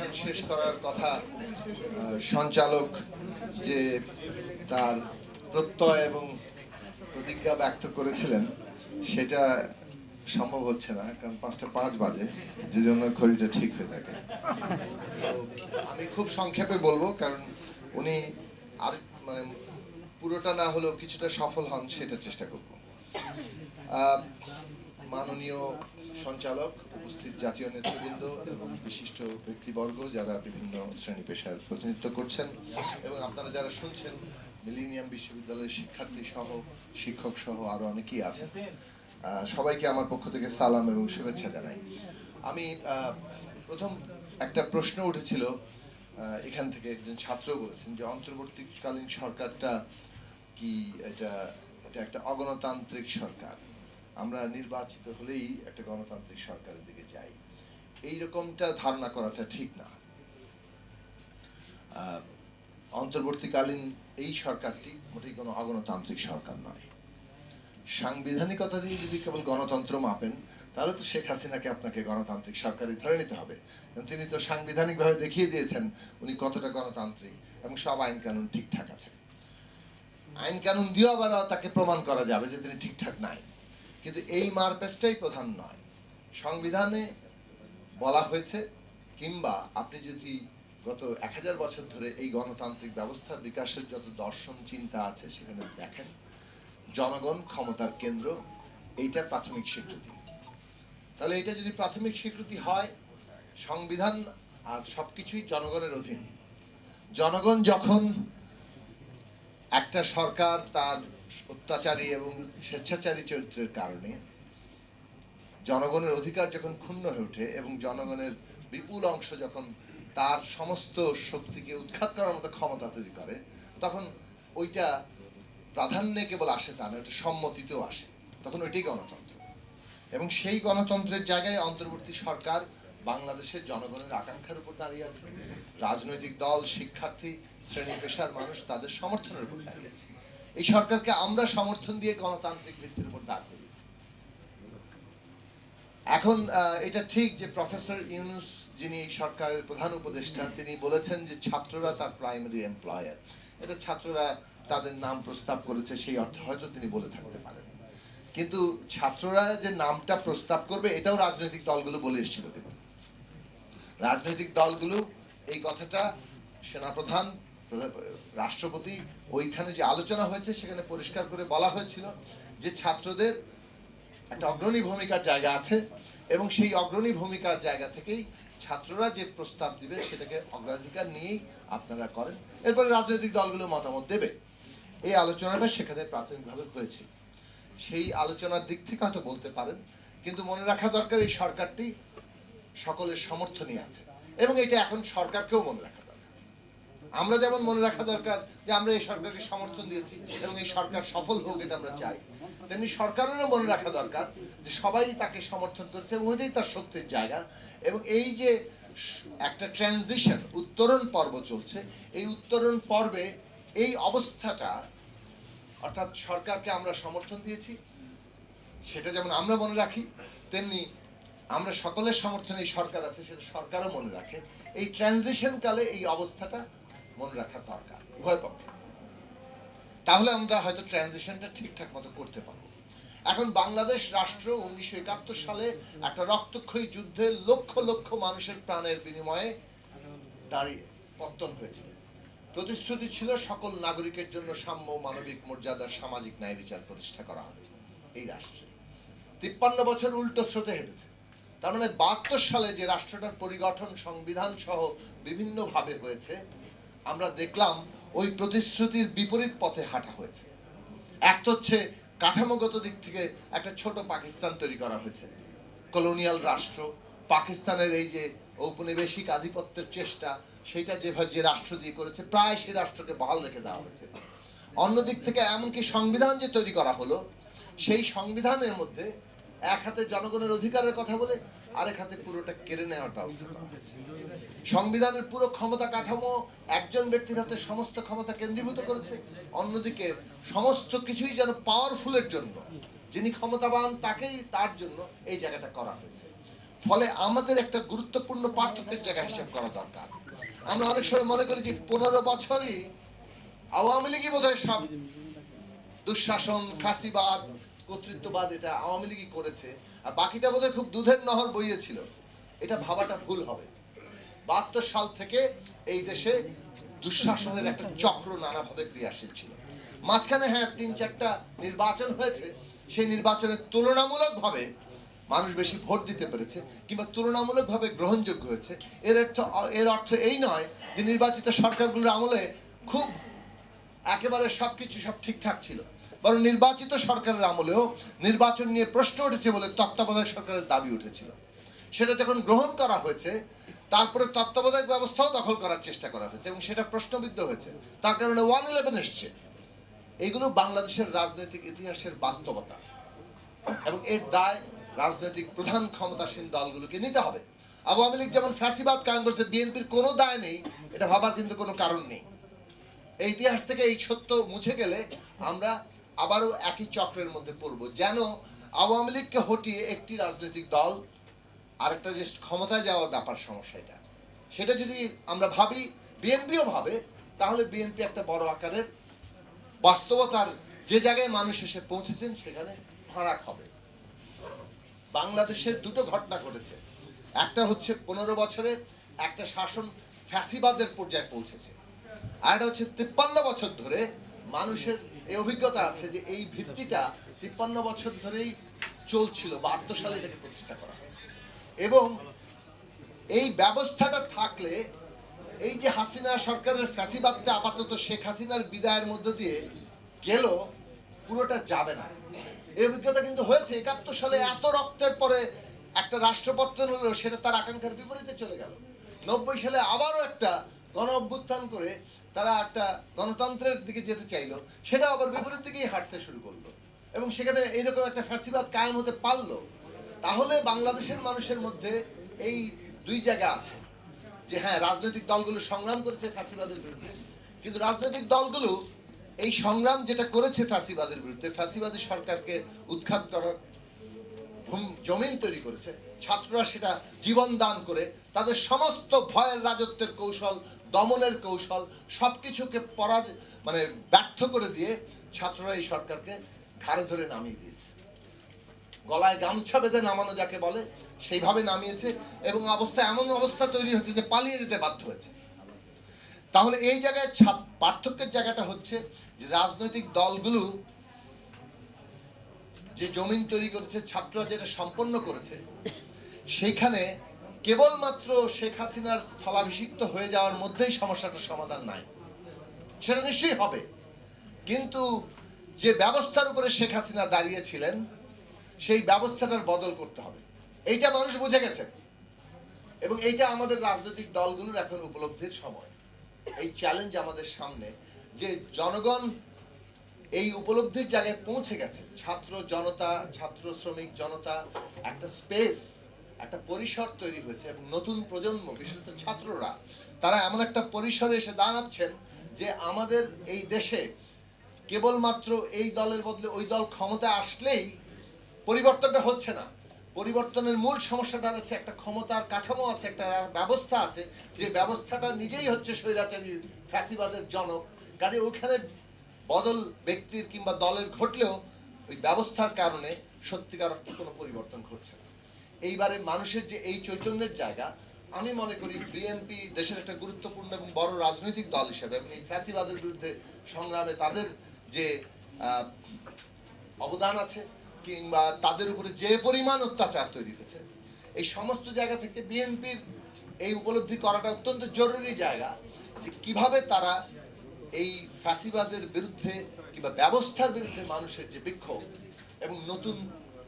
অধিবেশন শেষ করার কথা সঞ্চালক যে তার প্রত্যয় এবং প্রতিজ্ঞা ব্যক্ত করেছিলেন সেটা সম্ভব হচ্ছে না, কারণ 5:05 বাজে, যে জন্য ঘড়িটা ঠিক হয়ে থাকে। তো আমি খুব সংক্ষেপে বলবো, কারণ উনি আর মানে পুরোটা না হলেও কিছুটা সফল হন সেটা চেষ্টা করব। মাননীয় সঞ্চালক, উপস্থিত জাতীয় নেতৃবৃন্দ এবং বিশিষ্ট ব্যক্তিবর্গ যারা বিভিন্ন শ্রেণী পেশার প্রতিনিধিত্ব করছেন, এবং আপনারা যারা শুনছেন, মিলেনিয়াম বিশ্ববিদ্যালয়ের শিক্ষার্থী সহ শিক্ষক সহ আরো অনেকেই আছেন, সবাইকে আমার পক্ষ থেকে সালাম এবং শুভেচ্ছা জানাই। আমি প্রথম একটা প্রশ্ন উঠেছিল এখান থেকে, একজন ছাত্র বলেছেন যে অন্তর্বর্তীকালীন সরকারটা কি এটা একটা অগণতান্ত্রিক সরকার, আমরা নির্বাচিত হলেই একটা গণতান্ত্রিক সরকারের দিকে যাই। এইরকমটা ধারণা করাটা ঠিক না। অন্তর্বর্তীকালীন এই সরকারটি মোটেই কোনো অগণতান্ত্রিক সরকার নয়। সাংবিধানিকতা দিয়ে যদি কেবল গণতন্ত্র মাপেন, তাহলে তো শেখ হাসিনাকে আপনাকে গণতান্ত্রিক সরকারই ধরে নিতে হবে। তিনি তো সাংবিধানিকভাবে দেখিয়ে দিয়েছেন উনি কতটা গণতান্ত্রিক, এবং সব আইন কানুন ঠিকঠাক আছে। আইন কানুন দিয়ে আবার তাকে প্রমাণ করা যাবে যে তিনি ঠিকঠাক নাই, কিন্তু এই মারপ্যাচটাই প্রধান নয়। সংবিধানে বলা হয়েছে, কিংবা আপনি যদি গত 1000 বছর ধরে এই গণতান্ত্রিক ব্যবস্থার বিকাশের যত দর্শন চিন্তা আছে সেখানে দেখেন, জনগণ ক্ষমতার কেন্দ্র, এইটা প্রাথমিক স্বীকৃতি। তাহলে এটা যদি প্রাথমিক স্বীকৃতি হয়, সংবিধান আর সবকিছুই জনগণের অধীন। জনগণ যখন একটা সরকার তার অত্যাচারী এবং স্বেচ্ছাচারী চরিত্রের কারণে জনগণের অধিকার যখন ক্ষুণ্ণ হয়ে ওঠে, এবং জনগণের বিপুল অংশ যখন তার সমস্ত শক্তিকে উৎখাত করার মতো ক্ষমতা তৈরি করে, তখন ওইটা প্রাধান্যে কেবল আসে তা না, ওইটা সম্মতিতেও আসে, তখন ওইটাই গণতন্ত্র। এবং সেই গণতন্ত্রের জায়গায় অন্তর্বর্তী সরকার বাংলাদেশের জনগণের আকাঙ্ক্ষার উপর দাঁড়িয়ে আছে। রাজনৈতিক দল, শিক্ষার্থী, শ্রেণী পেশার মানুষ তাদের সমর্থনের উপর দাঁড়িয়ে আছে। এই সরকারকে আমরা সমর্থন দিয়ে গণতান্ত্রিক ভিত্তির উপর দাঁড় করিয়েছি। এখন এটা ঠিক যে প্রফেসর ইউনূস, যিনি এই সরকারের প্রধান উপদেষ্টা, তিনি বলেছেন যে ছাত্ররা তার প্রাইমারি এমপ্লয়ার। এটা ছাত্ররা তাদের নাম প্রস্তাব করেছে, সেই অর্থে হয়তো তিনি বলে থাকতে পারেন, কিন্তু ছাত্ররা যে নামটা প্রস্তাব করবে এটাও রাজনৈতিক দলগুলো বলে এসেছিল। কিন্তু রাজনৈতিক দলগুলো এই কথাটা, সেনাপ্রধান, রাষ্ট্রপতি, ওইখানে যে আলোচনা হয়েছে সেখানে পরিষ্কার করে বলা হয়েছিল যে ছাত্রদের একটা অগ্রণী ভূমিকার জায়গা আছে, এবং সেই অগ্রণী ভূমিকার জায়গা থেকেই ছাত্ররা যে প্রস্তাব দিবে সেটাকে অগ্রাধিকার নিয়েই আপনারা করেন, এরপরে রাজনৈতিক দলগুলো মতামত দেবে। এই আলোচনাটা সেখানে প্রাথমিকভাবে হয়েছে। সেই আলোচনার দিক থেকে হয়তো বলতে পারেন, কিন্তু মনে রাখা দরকার এই সরকারটি সকলের সমর্থনই আছে, এবং এটা এখন সরকারকেও মনে রাখা দরকার। আমরা যেমন মনে রাখা দরকার যে আমরা এই সরকারকে সমর্থন দিয়েছি এবং এই সরকার সফল হোক, এটা আমরা চাই, তেমনি সরকারেরও মনে রাখা দরকার যে সবাই তাকে সমর্থন করেছে এবং ওইটাই তার শক্তির জায়গা। এবং এই যে একটা ট্রানজিশন, উত্তরণ পর্ব চলছে, এই উত্তরণ পর্বে এই অবস্থাটা, অর্থাৎ সরকারকে আমরা সমর্থন দিয়েছি, সেটা যেমন আমরা মনে রাখি, তেমনি আমরা সকলের সমর্থনে এই সরকার আছে সেটা সরকারও মনে রাখে। এই ট্রানজিশন কালে এই অবস্থাটা মনে রাখা দরকার উভয় পক্ষে, তাহলে আমরা হয়তো ট্রানজিশনটা ঠিকঠাক মতো করতে পারবো। এখন বাংলাদেশ রাষ্ট্র 1971 সালে একটা রক্তক্ষয়ী যুদ্ধে লক্ষ লক্ষ মানুষের প্রাণের বিনিময়ে দাঁড়িয়ে পত্তন হয়েছিল। প্রতিশ্রুতি ছিল সকল নাগরিকের জন্য সাম্য, মানবিক মর্যাদার সামাজিক ন্যায় বিচার প্রতিষ্ঠা করা হবে এই রাষ্ট্রে। 53 বছর উল্টো স্রোতে হেঁটেছে। তার মানে 72 সালে যে রাষ্ট্রটার পরিগঠন সংবিধান সহ বিভিন্ন ভাবে হয়েছে, আমরা দেখলাম ওই প্রতিশ্রুতির বিপরীত পথে হাঁটা হয়েছে। এক তো হচ্ছে কাঠামোগত দিক থেকে একটা ছোট পাকিস্তান তৈরি করা হয়েছে, কলোনিয়াল রাষ্ট্র। পাকিস্তানের এই যে ঔপনিবেশিক আধিপত্যের চেষ্টা, সেটা যেভাবে যে রাষ্ট্র দিয়ে করেছে, প্রায় সেই রাষ্ট্রকে বহাল রেখে দেওয়া হয়েছে। অন্যদিক থেকে এমনকি সংবিধান যে তৈরি করা হলো, সেই সংবিধানের মধ্যে এক হাতে জনগণের অধিকারের কথা বলে আরেক হাতে পুরোটা কেড়ে নেওয়ার ব্যবস্থা করা হয়েছে। সংবিধানের পুরো ক্ষমতা কাঠামো একজন ব্যক্তির হাতে সমস্ত ক্ষমতা কেন্দ্রীভূত করেছে, অন্যদিকে সমস্ত কিছুই যেন পাওয়ারফুলের জন্য, যিনি ক্ষমতাবান তাকেই, তার জন্য এই জায়গাটা করা হয়েছে। ফলে আমাদের একটা গুরুত্বপূর্ণ পার্থক্যের জায়গা হিসাব করা দরকার। আমরা অনেক সময় মনে করি যে 15 বছরই আওয়ামী লীগই বোধহয় সব দুঃশাসন, ফ্যাসিবাদ, কর্তৃত্ববাদ এটা আওয়ামী লীগই করেছে, আর বাকিটা বোধহয় খুব দুধের নহর বইয়েছিল। এটা ভাবাটা ভুল হবে। 72 সাল থেকে এই দেশে দুঃশাসনের একটা চক্র নানাভাবে ক্রিয়াশীল ছিল। মাঝখানে হ্যাঁ 3-4টা নির্বাচন হয়েছে, সেই নির্বাচনে তুলনামূলকভাবে মানুষ বেশি ভোট দিতে পেরেছে কিংবা তুলনামূলকভাবে গ্রহণযোগ্য হয়েছে। এর অর্থ এই নয় যে নির্বাচিত সরকারগুলোর আমলে খুব একেবারে সবকিছু সব ঠিকঠাক ছিল, বরং নির্বাচিত সরকারের আমলেও নির্বাচন নিয়ে প্রশ্ন উঠেছে বলে তত্ত্বাবধায়ক সরকারের দাবি উঠেছিল। সেটা যখন গ্রহণ করা হয়েছে, তারপরে তত্ত্বাবধায়ক ব্যবস্থাও দখল করার চেষ্টা করা হয়েছে এবং সেটা প্রশ্নবিদ্ধ হয়েছে। তার কারণে 111 এসছে। এগুলো বাংলাদেশের রাজনৈতিক ইতিহাসের বাস্তবতা এবং এর দায় রাজনৈতিক প্রধান ক্ষমতাসীন দলগুলোকে নিতে হবে। আওয়ামী লীগ যেমন ফ্যাসিবাদ কায়েম করেছে, বিএনপির কোনো দায় নেই, এটা ভাবার কিন্তু কোনো কারণ নেই। এই ইতিহাস থেকে এই সত্য মুছে গেলে আমরা আবারও একই চক্রের মধ্যে পড়ব, যেন আওয়ামী লীগকে হটিয়ে একটি রাজনৈতিক দল আরেকটা যে ক্ষমতায় যাওয়ার ব্যাপার সমস্যা এটা, সেটা যদি আমরা ভাবি, বিএনপিও ভাবে, তাহলে বিএনপি একটা বড় আকারের বাস্তবতার যে জায়গায় মানুষ এসে পৌঁছেছেন সেখানে ফারাক হবে। বাংলাদেশের দুটো ঘটনা ঘটেছে। একটা হচ্ছে 15 বছরে একটা শাসন ফ্যাসিবাদের পর্যায়ে পৌঁছেছে, আর এটা হচ্ছে 53 বছর ধরে মানুষের এই অভিজ্ঞতা আছে যে এই ভিত্তিটা 53 বছর ধরেই চলছিল। 72 সালে এটাকে প্রতিষ্ঠা করা হয়েছে এবং এই ব্যবস্থাটা থাকলে এই যে হাসিনা সরকারের ফ্যাসিবাদটা আপাতত শেখ হাসিনার বিদায়ের মধ্য দিয়ে গেল, পুরোটা যাবে না। এই অভিজ্ঞতা কিন্তু হয়েছে। 71 সালে এত রক্তের পরে একটা রাষ্ট্রপতন হলো, সেটা তার আকাঙ্ক্ষার বিপরীতে চলে গেল। 90 সালে আবারও একটা গণ অভ্যুত্থান করে তারা একটা গণতন্ত্রের দিকে যেতে চাইলো, সেটা আবার বিপরীত দিকেই হাঁটতে শুরু করলো এবং সেখানে এইরকম একটা ফ্যাসিবাদ কায়েম হতে পারলো। তাহলে বাংলাদেশের মানুষের মধ্যে এই দুই জায়গা আছে যে হ্যাঁ, রাজনৈতিক দলগুলো সংগ্রাম করেছে ফ্যাসিবাদের বিরুদ্ধে, কিন্তু রাজনৈতিক দলগুলো এই সংগ্রাম যেটা করেছে ফ্যাসিবাদের বিরুদ্ধে, ফ্যাসিবাদী সরকারকে উৎখাত করার জমিন তৈরি করেছে, ছাত্ররা সেটা জীবন দান করে তাদের সমস্ত ভয়ের রাজত্বের কৌশল, দমনের কৌশল সবকিছুকে ব্যর্থ করে দিয়ে ছাত্ররা এই সরকারকে ঘাড়ে ধরে নামিয়ে দিয়েছে। গলায় গামছা বেঁধে নামানো যাকে বলে, সেইভাবে নামিয়েছে এবং এমন অবস্থা তৈরি হচ্ছে যে পালিয়ে যেতে বাধ্য হয়েছে। তাহলে এই জায়গায় পার্থক্যের জায়গাটা হচ্ছে যে রাজনৈতিক দলগুলো যে জমিন তৈরি করেছে, ছাত্ররা যেটা সম্পন্ন করেছে, সেইখানে কেবলমাত্র শেখ হাসিনার স্থলাভিষিক্ত হয়ে যাওয়ার মধ্যেই সমস্যাটার সমাধান নাই, সেটা নিশ্চয়ই হবে। কিন্তু যে ব্যবস্থার উপরে শেখ হাসিনা দাঁড়িয়েছিলেন, সেই ব্যবস্থাটার বদল করতে হবে। এইটা মানুষ বুঝে গেছে এবং এইটা আমাদের রাজনৈতিক দলগুলোর এখন উপলব্ধির সময়। এই চ্যালেঞ্জ আমাদের সামনে যে জনগণ এই উপলব্ধির জায়গায় পৌঁছে গেছে। ছাত্র জনতা, ছাত্র শ্রমিক জনতা, একটা স্পেস, একটা পরিসর তৈরি হয়েছে এবং নতুন প্রজন্ম, বিশেষত ছাত্ররা, তারা এমন একটা পরিসরে এসে দাঁড়াচ্ছেন যে আমাদের এই দেশে কেবলমাত্র এই দলের বদলে ওই দল ক্ষমতায় আসলেই পরিবর্তনটা হচ্ছে না। পরিবর্তনের মূল সমস্যাটা হচ্ছে একটা ক্ষমতার কাঠামো আছে, একটা ব্যবস্থা আছে, যে ব্যবস্থাটা নিজেই হচ্ছে স্বৈরাচারী ফ্যাসিবাদের জনক। কাজে ওইখানে বদল ব্যক্তির কিংবা দলের ঘটলেও ওই ব্যবস্থার কারণে সত্যিকার অর্থে কোনো পরিবর্তন ঘটছে না। এইবারে মানুষের যে এই চৈতন্যের জায়গা, আমি মনে করি বিএনপি দেশের একটা গুরুত্বপূর্ণ এবং বড় রাজনৈতিক দল হিসেবে এবং এই ফ্যাসিবাদের বিরুদ্ধে সংগ্রামে তাদের যে অবদান আছে কিংবা তাদের উপরে যে পরিমাণ অত্যাচার তৈরি হয়েছে, এই সমস্ত জায়গা থেকে বিএনপির এই উপলব্ধি করাটা অত্যন্ত জরুরি জায়গা যে কিভাবে তারা এই ফ্যাসিবাদের বিরুদ্ধে কিংবা ব্যবস্থার বিরুদ্ধে মানুষের যে বিক্ষোভ এবং নতুন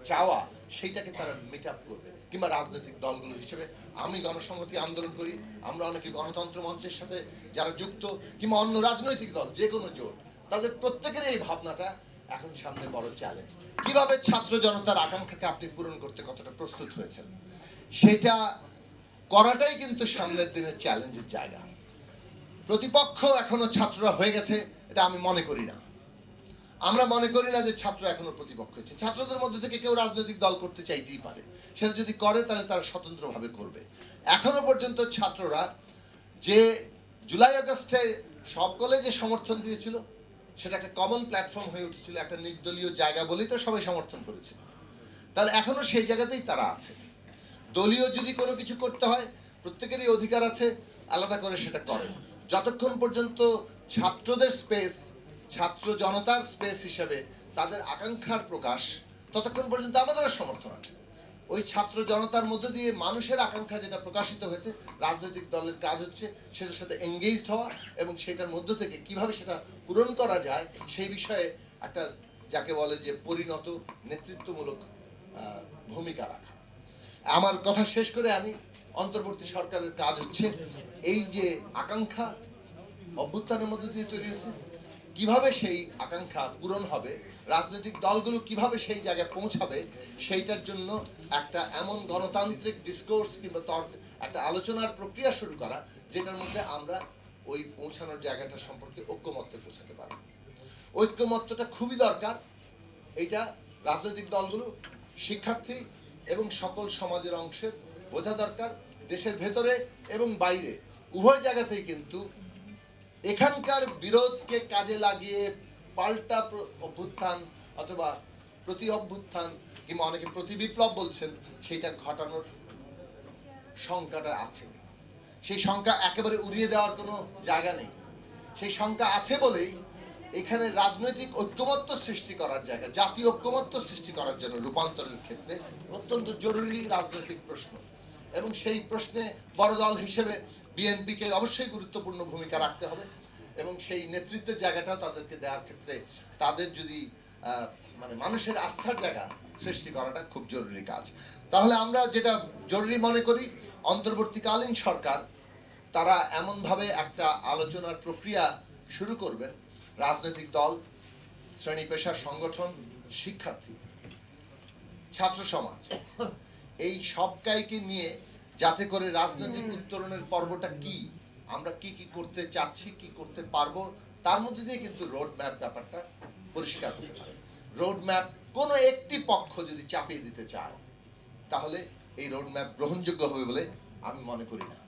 চাওয়া, সেইটাকে তারা মিট আপ করবে। কিংবা রাজনৈতিক দলগুলো হিসেবে আমি গণসংহতি আন্দোলন করি, আমরা অনেকে গণতন্ত্র মঞ্চের সাথে যারা যুক্ত কিংবা অন্য রাজনৈতিক দল, যে কোনো জোট, তাদের প্রত্যেকের এই ভাবনাটা এখন সামনে বড় চ্যালেঞ্জ। কিভাবে ছাত্র জনতার আকাঙ্ক্ষাকে আপনি পূরণ করতে কতটা প্রস্তুত হয়েছেন, সেটা করাটাই কিন্তু সামনের দিনের চ্যালেঞ্জের জায়গা। প্রতিপক্ষ এখনো ছাত্ররা হয়ে গেছে এটা আমি মনে করি না। আমরা মনে করি না যে ছাত্র এখনো প্রতিপক্ষ হচ্ছে। ছাত্রদের মধ্যে থেকে কেউ রাজনৈতিক দল করতে চাইতেই পারে, সেটা যদি করে তাহলে তারা স্বতন্ত্রভাবে করবে। এখনো পর্যন্ত ছাত্ররা যে জুলাই আগস্টে সকলে যে সমর্থন দিয়েছিল সেটা একটা কমন প্ল্যাটফর্ম হয়ে উঠেছিল, একটা নির্দলীয় জায়গা বলেই তো সবাই সমর্থন করেছিল। তাহলে এখনো সেই জায়গাতেই তারা আছে। দলীয় যদি কোনো কিছু করতে হয় প্রত্যেকেরই অধিকার আছে, আলাদা করে সেটা করেন। যতক্ষণ পর্যন্ত ছাত্রদের স্পেস, ছাত্র জনতার স্পেস হিসেবে তাদের আকাঙ্ক্ষার প্রকাশ, ততক্ষণ পর্যন্ত আমাদেরও সমর্থন আছে। ওই ছাত্র জনতার মধ্য দিয়ে মানুষের আকাঙ্ক্ষা যেটা প্রকাশিত হয়েছে, রাজনৈতিক দলের কাজ হচ্ছে সেটার সাথে এঙ্গেজড হওয়া এবং সেটার মধ্য থেকে কিভাবে সেটা পূরণ করা যায় সেই বিষয়ে একটা, যাকে বলে যে পরিণত নেতৃত্বমূলক ভূমিকা রাখা। আমার কথা শেষ করে আমি, অন্তর্বর্তী সরকারের কাজ হচ্ছে এই যে আকাঙ্ক্ষা অভ্যুত্থানের মধ্যে দিয়ে তৈরি হয়েছে, কিভাবে সেই আকাঙ্ক্ষা পূরণ হবে, রাজনৈতিক দলগুলো কিভাবে সেই জায়গায় পৌঁছাবে, সেইটার জন্য একটা এমন গণতান্ত্রিক ডিসকোর্স কিংবা তর্ক, একটা আলোচনার প্রক্রিয়া শুরু করা যেটার মধ্যে আমরা ওই পৌঁছানোর জায়গাটা সম্পর্কে ঐক্যমত্যে পৌঁছাতে পারি। ঐক্যমত্যটা খুবই দরকার। এইটা রাজনৈতিক দলগুলো, শিক্ষার্থী এবং সকল সমাজের অংশের বোঝা দরকার। দেশের ভেতরে এবং বাইরে উভয় জায়গাতেই কিন্তু এখানকার বিরোধকে কাজে লাগিয়ে পাল্টা অভ্যুত্থান অথবা প্রতি অভ্যুত্থান কিংবা অনেকে প্রতি বিপ্লব বলছেন, সেটা ঘটানোর সংখ্যাটা আছে। সেই সংখ্যা একেবারে উড়িয়ে দেওয়ার কোনো জায়গা নেই। সেই সংখ্যা আছে বলেই এখানে রাজনৈতিক ঐক্যমত্য সৃষ্টি করার জায়গা, জাতীয় ঐক্যমত্য সৃষ্টি করার জন্য রূপান্তরের ক্ষেত্রে অত্যন্ত জরুরি রাজনৈতিক প্রশ্ন। এবং সেই প্রশ্নে বড় দল হিসেবে বিএনপিকে অবশ্যই গুরুত্বপূর্ণ ভূমিকা রাখতে হবে এবং সেই নেতৃত্বের জায়গাটা তাদেরকে দেওয়ার ক্ষেত্রে তাদের যদি মানে মানুষের আস্থার জায়গা সৃষ্টি করাটা খুব জরুরি কাজ। তাহলে আমরা যেটা জরুরি মনে করি, অন্তর্বর্তীকালীন সরকার তারা এমনভাবে একটা আলোচনার প্রক্রিয়া শুরু করবেন, রাজনৈতিক দল, শ্রেণী পেশার সংগঠন, শিক্ষার্থী, ছাত্র সমাজ, এই সবকাইকে নিয়ে, যাতে করে রাজনৈতিক উত্তরণের পর্বটা কি, আমরা কি কি করতে চাচ্ছি, কি করতে পারবো, তার মধ্যে দিয়ে কিন্তু রোড ম্যাপ ব্যাপারটা পরিষ্কার হতে পারে। রোড ম্যাপ কোনো একটি পক্ষ যদি চাপিয়ে দিতে চায় তাহলে এই রোড ম্যাপ গ্রহণযোগ্য হবে বলে আমি মনে করি না।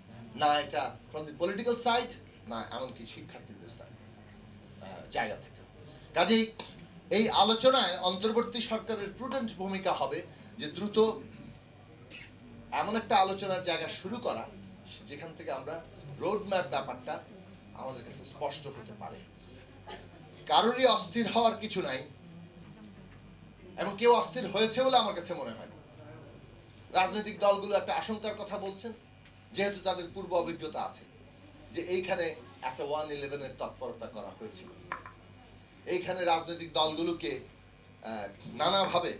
না এটা ফ্রম দি পলিটিক্যাল সাইড, না এমনকি শিক্ষার্থীদের জায়গা থেকে। কাজেই এই আলোচনায় অন্তর্বর্তী সরকারের প্রুডেন্ট ভূমিকা হবে যে দ্রুত এমন একটা আলোচনার জায়গা শুরু করা যেখান থেকে আমরা রোড ম্যাপ ব্যাপারটা আমাদের কাছে স্পষ্ট হতে পারে। কারোরই অস্থির হওয়ার কিছু নাই এবং কেউ অস্থির হয়েছে বলে আমার কাছে মনে হয় না। রাজনৈতিক দলগুলো একটা আশঙ্কার কথা বলছেন, যেহেতু তাদের পূর্ব অভিজ্ঞতা আছে যে এইখানে একটা 1-11 তৎপরতা করা হয়েছিল, এইখানে রাজনৈতিক দলগুলোকে নানাভাবে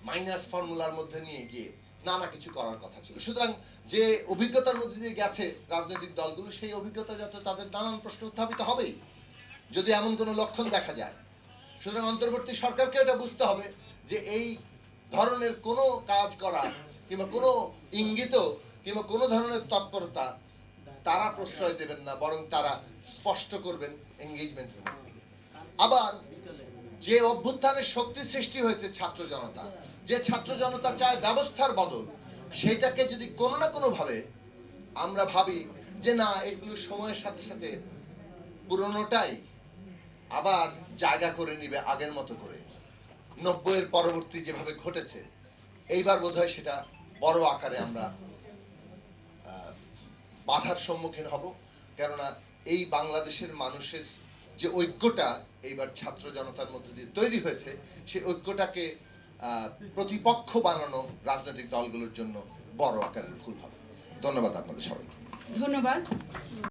মাইনাস ফর্মুলার মধ্যে নিয়ে গিয়ে নানা কিছু করার কথা ছিল। সুতরাং যে অভিজ্ঞতার মধ্যে দিয়ে গেছে রাজনৈতিক দলগুলো, সেই অভিজ্ঞতা যাতে তাদের নানান প্রশ্ন উত্থাপিত হবেই যদি এমন কোনো লক্ষণ দেখা যায়। সুতরাং অন্তর্বর্তী সরকারকে এটা বুঝতে হবে যে এই ধরনের কোনো কাজ করা কিংবা কোনো ইঙ্গিত কিংবা কোনো ধরনের তৎপরতা তারা প্রশ্রয় দেবেন না, বরং তারা স্পষ্ট করবেন এঙ্গেজমেন্টের মধ্যে। আবার যে অভ্যুত্থানের শক্তি সৃষ্টি হয়েছে ছাত্র জনতা, যে ছাত্র জনতা চায় ব্যবস্থার বদল, সেটাকে যদি কোনো না কোনো ভাবে আমরা ভাবি যে না এগুলো সময়ের সাথে সাথে পুরনোটাই আবার জায়গা করে নিবে আগের মতো করে, 90-এর পরবর্তী যেভাবে ঘটেছে, এইবার বোধহয় সেটা বড় আকারে আমরা বাধার সম্মুখীন হব। কেননা এই বাংলাদেশের মানুষের যে ঐক্যটা এইবার ছাত্র জনতার মধ্যে দিয়ে তৈরি হয়েছে, সেই ঐক্যটাকে প্রতিপক্ষ বানানো রাজনৈতিক দলগুলোর জন্য বড় আকারের ভুল হবে। ধন্যবাদ আপনাদের সবাইকে। ধন্যবাদ।